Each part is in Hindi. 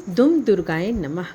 दुम दुर्गाए नमः।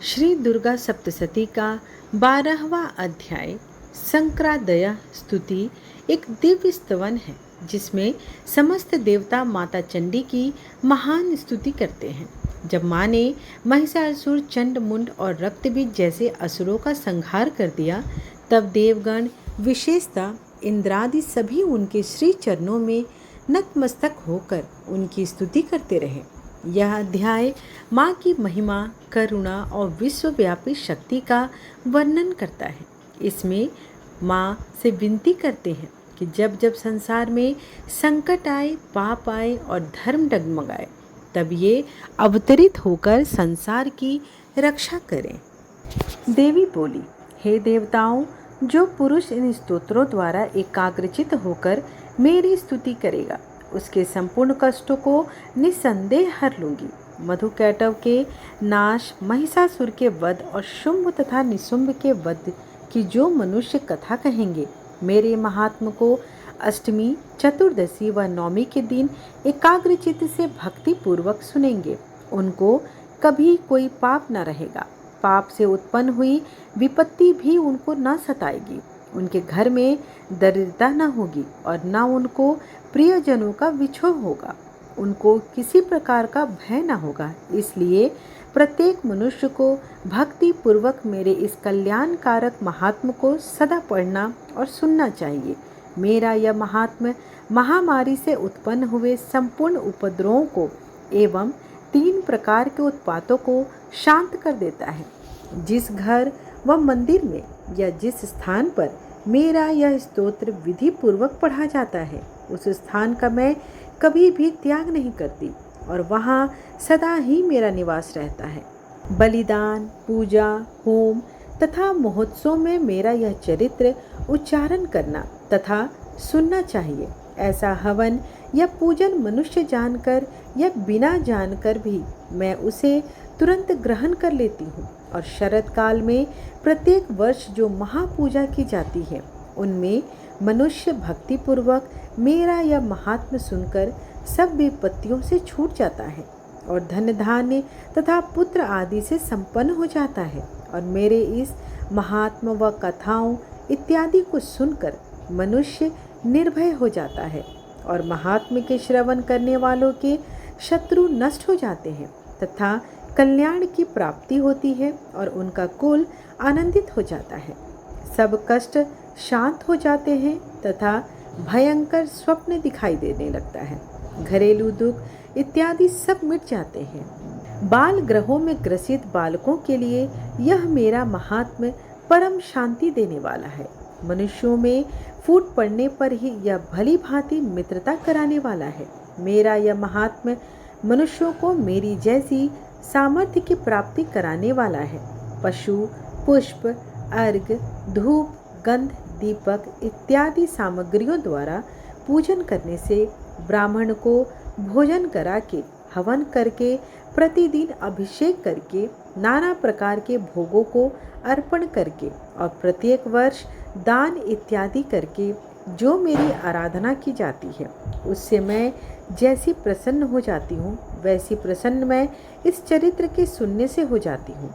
श्री दुर्गा सप्तशती का 12वां अध्याय संक्रादया स्तुति एक दिव्य स्तवन है जिसमें समस्त देवता माता चंडी की महान स्तुति करते हैं। जब माँ ने महिषासुर, चंड मुंड और रक्तबीज जैसे असुरों का संहार कर दिया, तब देवगण, विशेषतः इंद्रादि सभी उनके श्री चरणों में नतमस्तक होकर उनकी स्तुति करते रहे। यह अध्याय माँ की महिमा, करुणा और विश्वव्यापी शक्ति का वर्णन करता है। इसमें माँ से विनती करते हैं कि जब जब संसार में संकट आए, पाप आए और धर्म डगमगाए, तब ये अवतरित होकर संसार की रक्षा करें। देवी बोली, हे देवताओं, जो पुरुष इन स्तोत्रों द्वारा एकाग्रचित होकर मेरी स्तुति करेगा, उसके संपूर्ण कष्टों को निसंदेह हर लूंगी। मधुकैटव के नाश, महिषासुर के वध और शुंभ तथा निशुंभ के वध की जो मनुष्य कथा कहेंगे, मेरे महात्म को अष्टमी, चतुर्दशी व नवमी के दिन एकाग्रचित्त से भक्ति पूर्वक सुनेंगे, उनको कभी कोई पाप न रहेगा। पाप से उत्पन्न हुई विपत्ति भी उनको न सताएगी। उनके घर में दरिद्रता न होगी और न उनको प्रियजनों का विछोह होगा। उनको किसी प्रकार का भय न होगा। इसलिए प्रत्येक मनुष्य को भक्ति पूर्वक मेरे इस कल्याणकारक महात्म को सदा पढ़ना और सुनना चाहिए। मेरा यह महात्म महामारी से उत्पन्न हुए संपूर्ण उपद्रवों को एवं 3 प्रकार के उत्पातों को शांत कर देता है। जिस घर व मंदिर में या जिस स्थान पर मेरा यह स्तोत्र विधि पूर्वक पढ़ा जाता है, उस स्थान का मैं कभी भी त्याग नहीं करती और वहाँ सदा ही मेरा निवास रहता है। बलिदान, पूजा, होम तथा महोत्सव में मेरा यह चरित्र उच्चारण करना तथा सुनना चाहिए। ऐसा हवन या पूजन मनुष्य जानकर या बिना जानकर भी मैं उसे तुरंत ग्रहण कर लेती हूँ। और शरद काल में प्रत्येक वर्ष जो महापूजा की जाती है, उनमें मनुष्य भक्ति पूर्वक मेरा यह महात्म सुनकर सब विपत्तियों से छूट जाता है और धन धान्य तथा पुत्र आदि से संपन्न हो जाता है। और मेरे इस महात्म व कथाओं इत्यादि को सुनकर मनुष्य निर्भय हो जाता है और महात्म के श्रवण करने वालों के शत्रु नष्ट हो जाते हैं तथा कल्याण की प्राप्ति होती है और उनका कुल आनंदित हो जाता है। सब कष्ट शांत हो जाते हैं तथा भयंकर स्वप्न दिखाई देने लगता है। घरेलू दुख इत्यादि सब मिट जाते हैं। बाल ग्रहों में ग्रसित बालकों के लिए यह मेरा महात्म परम शांति देने वाला है। मनुष्यों में फूट पड़ने पर ही यह भली भांति मित्रता कराने वाला है। मेरा यह महात्म मनुष्यों को मेरी जैसी सामर्थ्य की प्राप्ति कराने वाला है। पशु, पुष्प, अर्घ, धूप, गंध, दीपक इत्यादि सामग्रियों द्वारा पूजन करने से, ब्राह्मण को भोजन करा के, हवन करके, प्रतिदिन अभिषेक करके, नाना प्रकार के भोगों को अर्पण करके और प्रत्येक वर्ष दान इत्यादि करके जो मेरी आराधना की जाती है, उससे मैं जैसी प्रसन्न हो जाती हूँ, वैसी प्रसन्न मैं इस चरित्र के सुनने से हो जाती हूँ।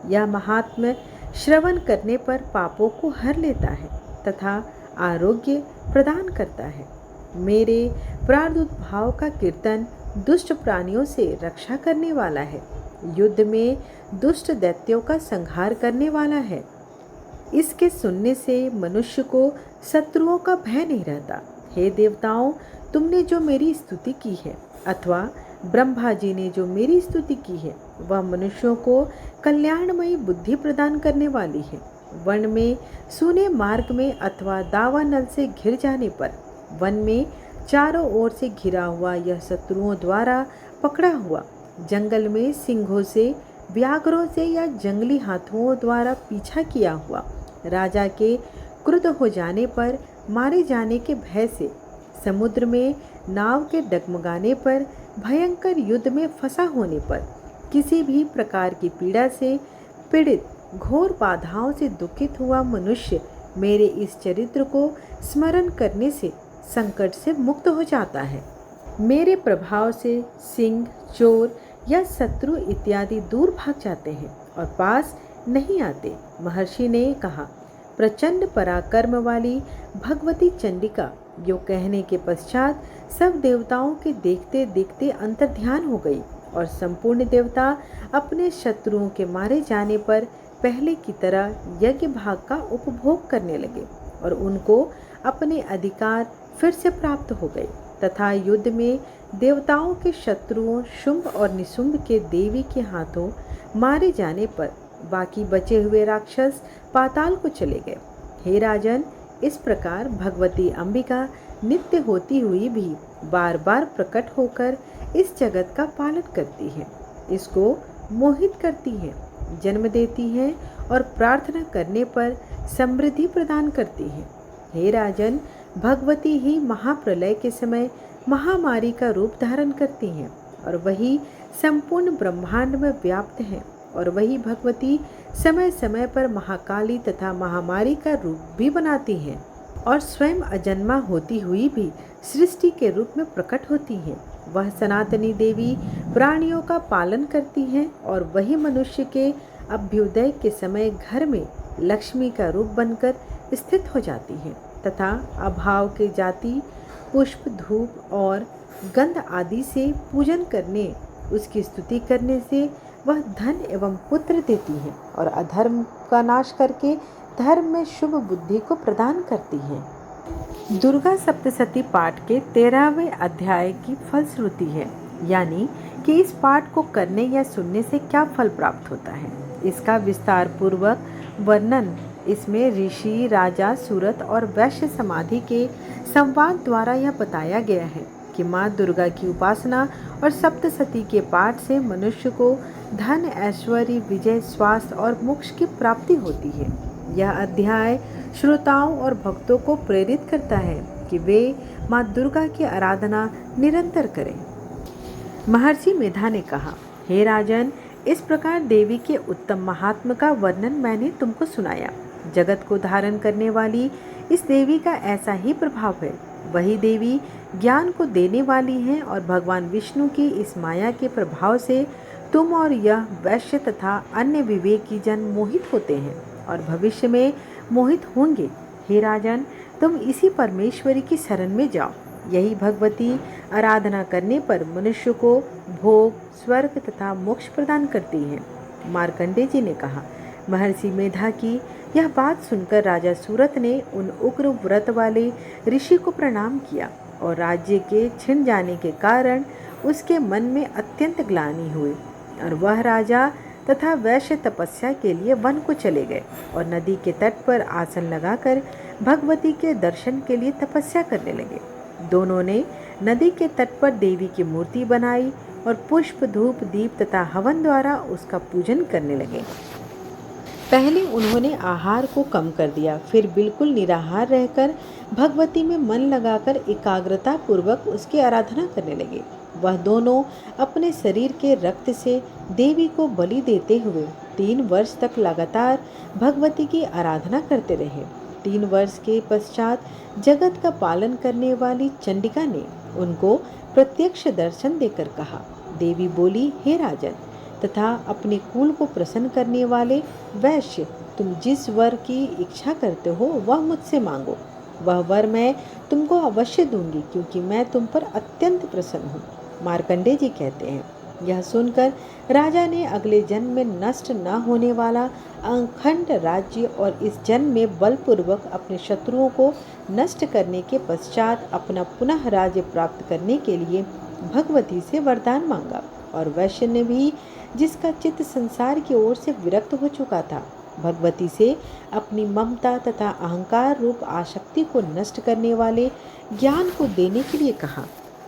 यह महात्म श्रवण करने पर पापों को हर लेता है तथा आरोग्य प्रदान करता है। मेरे प्रारब्ध भाव का कीर्तन दुष्ट प्राणियों से रक्षा करने वाला है। युद्ध में दुष्ट दैत्यों का संहार करने वाला है। इसके सुनने से मनुष्य को शत्रुओं का भय नहीं रहता। हे देवताओं, तुमने जो मेरी स्तुति की है अथवा ब्रह्मा जी ने जो मेरी स्तुति की है, वह मनुष्यों को कल्याणमयी बुद्धि प्रदान करने वाली है। वन में सूने मार्ग में अथवा दावानल से घिर जाने पर, वन में चारों ओर से घिरा हुआ यह शत्रुओं द्वारा पकड़ा हुआ, जंगल में सिंहों से, व्याघ्रों से या जंगली हाथों द्वारा पीछा किया हुआ, राजा के क्रुद्ध हो जाने पर, मारे जाने के भय से, समुद्र में नाव के डगमगाने पर, भयंकर युद्ध में फंसा होने पर, किसी भी प्रकार की पीड़ा से पीड़ित, घोर बाधाओं से दुखित हुआ मनुष्य मेरे इस चरित्र को स्मरण करने से संकट से मुक्त हो जाता है। मेरे प्रभाव से सिंह, चोर या शत्रु इत्यादि दूर भाग जाते हैं और पास नहीं आते। महर्षि ने कहा, प्रचंड पराक्रम वाली भगवती चंडिका यो कहने के पश्चात सब देवताओं के देखते देखते अंतर्ध्यान हो गई और संपूर्ण देवता अपने शत्रुओं के मारे जाने पर पहले की तरह यज्ञ भाग का उपभोग करने लगे और उनको अपने अधिकार फिर से प्राप्त हो गए तथा युद्ध में देवताओं के शत्रुओं शुंभ और निशुंभ के देवी के हाथों मारे जाने पर बाकी बचे हुए राक्षस पाताल को चले गए। हे राजन, इस प्रकार भगवती अंबिका नित्य होती हुई भी बार बार प्रकट होकर इस जगत का पालन करती है, इसको मोहित करती है, जन्म देती है और प्रार्थना करने पर समृद्धि प्रदान करती है। हे राजन, भगवती ही महाप्रलय के समय महामारी का रूप धारण करती हैं और वही संपूर्ण ब्रह्मांड में व्याप्त है और वही भगवती समय समय पर महाकाली तथा महामारी का रूप भी बनाती हैं और स्वयं अजन्मा होती हुई भी सृष्टि के रूप में प्रकट होती हैं। वह सनातनी देवी प्राणियों का पालन करती हैं और वही मनुष्य के अभ्युदय के समय घर में लक्ष्मी का रूप बनकर स्थित हो जाती हैं तथा अभाव के जाति पुष्प धूप और गंध आदि से पूजन करने, उसकी स्तुति करने से वह धन एवं पुत्र देती है और अधर्म का नाश करके धर्म में शुभ बुद्धि को प्रदान करती है। दुर्गा सप्तशती पाठ के 13वें अध्याय की फलश्रुति है, यानी कि इस पाठ को करने या सुनने से क्या फल प्राप्त होता है, इसका विस्तार पूर्वक वर्णन इसमें ऋषि, राजा, सूरत और वैश्य समाधि के संवाद द्वारा यह बताया गया है कि माँ दुर्गा की उपासना और सप्तशती के पाठ से मनुष्य को धन, ऐश्वर्य, विजय, स्वास्थ्य और मोक्ष की प्राप्ति होती है। यह अध्याय श्रोताओं और भक्तों को प्रेरित करता है कि वे माँ दुर्गा की आराधना निरंतर करें। महर्षि मेधा ने कहा, हे राजन, इस प्रकार देवी के उत्तम महात्म का वर्णन मैंने तुमको सुनाया। जगत को धारण करने वाली इस देवी का ऐसा ही प्रभाव है। वही देवी ज्ञान को देने वाली है और भगवान विष्णु की इस माया के प्रभाव से तुम और यह वैश्य तथा अन्य विवेकी जन मोहित होते हैं और भविष्य में मोहित होंगे। हे राजन, तुम इसी परमेश्वरी की शरण में जाओ। यही भगवती आराधना करने पर मनुष्य को भोग, स्वर्ग तथा मोक्ष प्रदान करती है। मार्कंडेय जी ने कहा, महर्षि मेधा की यह बात सुनकर राजा सूरत ने उन उग्र व्रत वाले ऋषि को प्रणाम किया और राज्य के छिन जाने के कारण उसके मन में अत्यंत ग्लानि हुई और वह राजा तथा वैश्य तपस्या के लिए वन को चले गए और नदी के तट पर आसन लगाकर भगवती के दर्शन के लिए तपस्या करने लगे। दोनों ने नदी के तट पर देवी की मूर्ति बनाई और पुष्प, धूप, दीप तथा हवन द्वारा उसका पूजन करने लगे। पहले उन्होंने आहार को कम कर दिया, फिर बिल्कुल निराहार रहकर भगवती में मन लगाकर एकाग्रता पूर्वक उसकी आराधना करने लगे। वह दोनों अपने शरीर के रक्त से देवी को बलि देते हुए 3 वर्ष तक लगातार भगवती की आराधना करते रहे। 3 वर्ष के पश्चात जगत का पालन करने वाली चंडिका ने उनको प्रत्यक्ष दर्शन देकर कहा, देवी बोली, हे राजन तथा अपने कुल को प्रसन्न करने वाले वैश्य, तुम जिस वर की इच्छा करते हो वह मुझसे मांगो। वह वर मैं तुमको अवश्य दूंगी, क्योंकि मैं तुम पर अत्यंत प्रसन्न हूँ। मार्कंडेय जी कहते हैं, यह सुनकर राजा ने अगले जन्म में नष्ट न होने वाला अखंड राज्य और इस जन्म में बलपूर्वक अपने शत्रुओं को नष्ट करने के पश्चात अपना पुनः राज्य प्राप्त करने के लिए भगवती से वरदान मांगा। और वैश्य ने भी, जिसका चित्त संसार की ओर से विरक्त हो चुका था, भगवती से अपनी ममता तथा अहंकार रूप आसक्ति को नष्ट करने वाले ज्ञान को देने के लिए कहा।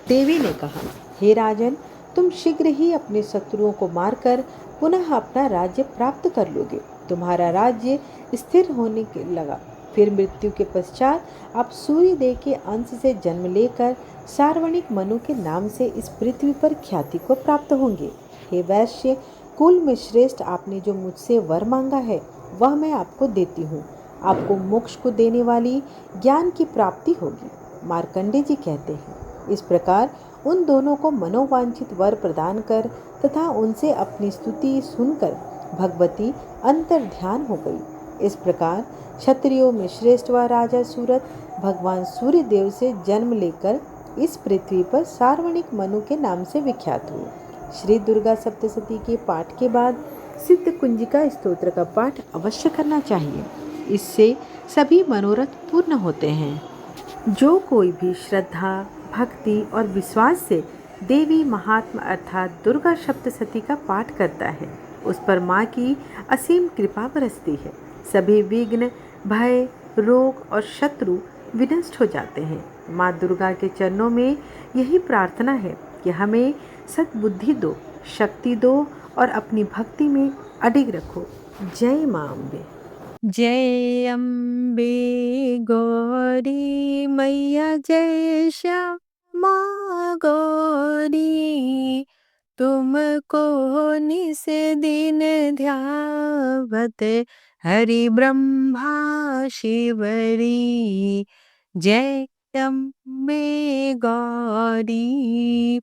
देवी ने कहा, हे राजन, तुम शीघ्र ही अपने शत्रुओं को मारकर पुनः अपना राज्य प्राप्त कर लोगे। तुम्हारा राज्य स्थिर होने के लगा। फिर मृत्यु के पश्चात आप सूर्यदेव के अंश से जन्म लेकर सार्वणिक मनु के नाम से इस पृथ्वी पर ख्याति को प्राप्त होंगे। हे वैश्य, कुल में श्रेष्ठ, आपने जो मुझसे वर मांगा है वह मैं आपको देती हूँ। आपको मोक्ष को देने वाली ज्ञान की प्राप्ति होगी। मार्कंडेय जी कहते हैं, इस प्रकार उन दोनों को मनोवांछित वर प्रदान कर तथा उनसे अपनी स्तुति सुनकर भगवती अंतर ध्यान हो गई। इस प्रकार क्षत्रियों में श्रेष्ठ व राजा सूरत भगवान सूर्य देव से जन्म लेकर इस पृथ्वी पर सार्वणिक मनु के नाम से विख्यात हुए। श्री दुर्गा सप्तशती के पाठ के बाद सिद्ध कुंजिका स्तोत्र का पाठ अवश्य करना चाहिए। इससे सभी मनोरथ पूर्ण होते हैं। जो कोई भी श्रद्धा, भक्ति और विश्वास से देवी महात्मा अर्थात दुर्गा सप्तशती का पाठ करता है, उस पर माँ की असीम कृपा बरसती है। सभी विघ्न, भय, रोग और शत्रु विनष्ट हो जाते हैं। माँ दुर्गा के चरणों में यही प्रार्थना है कि हमें सद्बुद्धि दो, शक्ति दो और अपनी भक्ति में अडिग रखो। जय माँ अम्बे। जय अम्बे गौरी मैया, जय श्यामा गौरी। तुमको निस दिन ध्यावत हरि ब्रह्मा शिवरी। जय अम्बे गौरी।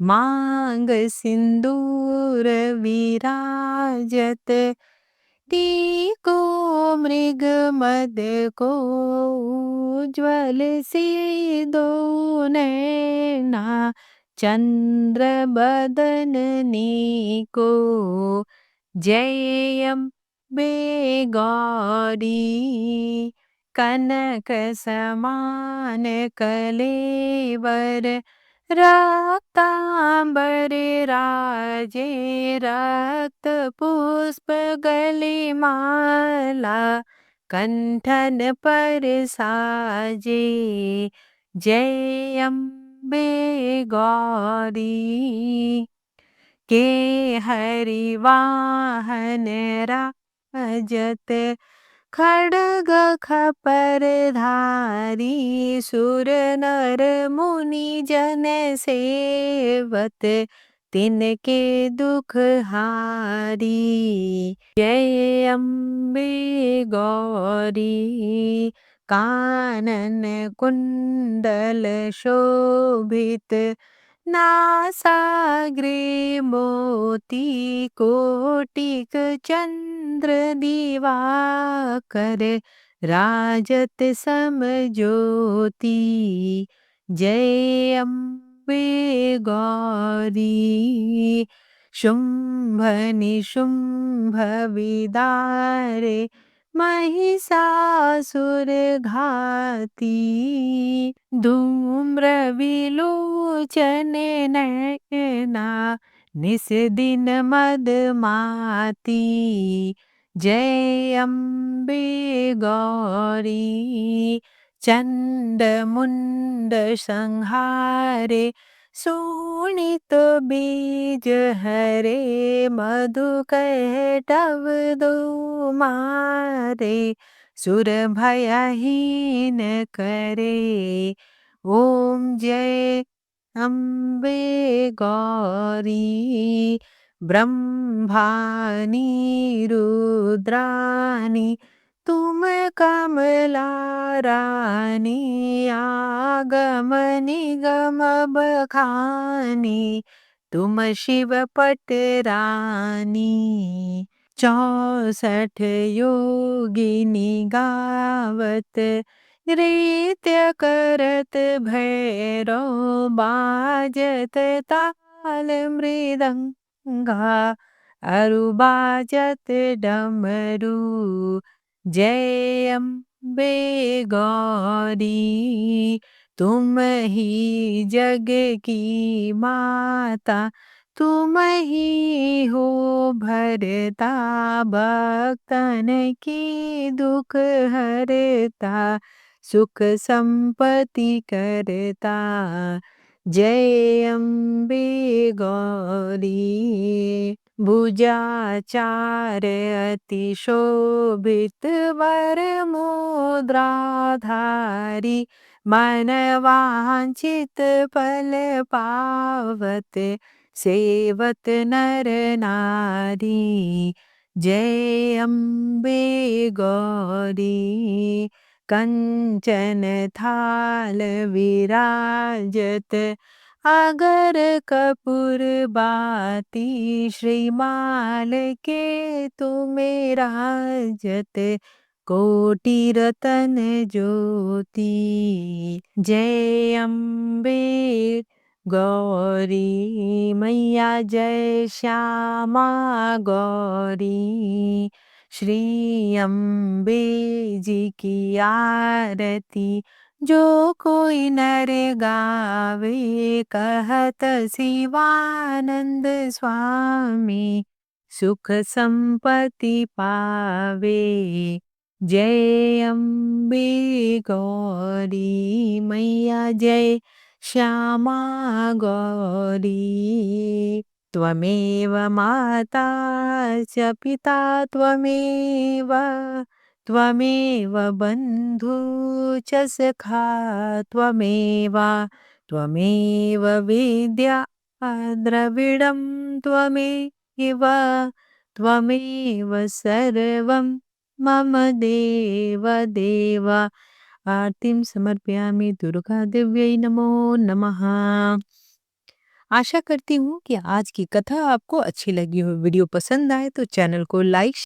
मांग सिंदूर विराजत, टीको मृग मद को उज्ज्वल सी दो नैना। चंद्र बदननी को जय अम्बे गौरी। कनक समान कलेवर, रक्तांबर राजे। रक्त पुष्प गले माला, कंठन पर साजे। जय अम्बे गौरी। के हरि वाहन राजत, खड्ग खपर धारी। सुर नर मुनि जन सेवत, तिनके दुख हारी। जय अम्बे गौरी। कानन कुंडल शोभित, नासाग्रे मोती। कोटिक चंद्र दिवाकर, राजत सम ज्योति। जय अम्बे गौरी। शुंभ निशुंभ विदारे, महिषासुर घाती। धूम्र विलोचन नैना, निस दिन मदमाती। जय अम्बे गौरी। चंड मुंड संहारे, शोणित बीज हरे। मधुकैटभ दो मारे, सुर भयहीन करे। ओम जय अम्बे गौरी। ब्रह्मानी रुद्रानी, तुम कमला रानी। आगम निगम बखानी, तुम शिव पट रानी। 64 योगिनी गावत, नृत्य करत भैरव। बाजत ताल मृदंगा, अरु बाजत डमरू। जय अम्बे गौरी। तुम ही जग की माता, तुम ही हो भरता। भक्तन की दुख हरता, सुख संपत्ति करता। जय अम्बे गौरी। भुजाचार अति शोभित, वर मुद्राधारी। मन वांछित फल पावत, सेवत नर नारी। जय अम्बे गौरी। कंचन थाल विराजत, आगर कपूर बाती श्रीमाल के तुम्हें राजत कोटि रतन ज्योति। जय अम्बे गौरी मैया, जय श्यामा गौरी। श्री अम्बे जी की आरती जो कोई नर गावे, कहत शिवानंद स्वामी सुख संपत्ति पावे। जय अम्बे गौरी मैया, जय श्यामा गौरी। त्वमेव माता च पिता त्वमेव, त्वमेव बन्धु च सखा त्वमेव, त्वमेव विद्या द्रविडं त्वमेव, त्वमेव सर्वं मम देव देव। आरतीं समर्पयामि दुर्गा देव्यै नमो नमः। आशा करती हूँ कि आज की कथा आपको अच्छी लगी हो। वीडियो पसंद आए तो चैनल को लाइक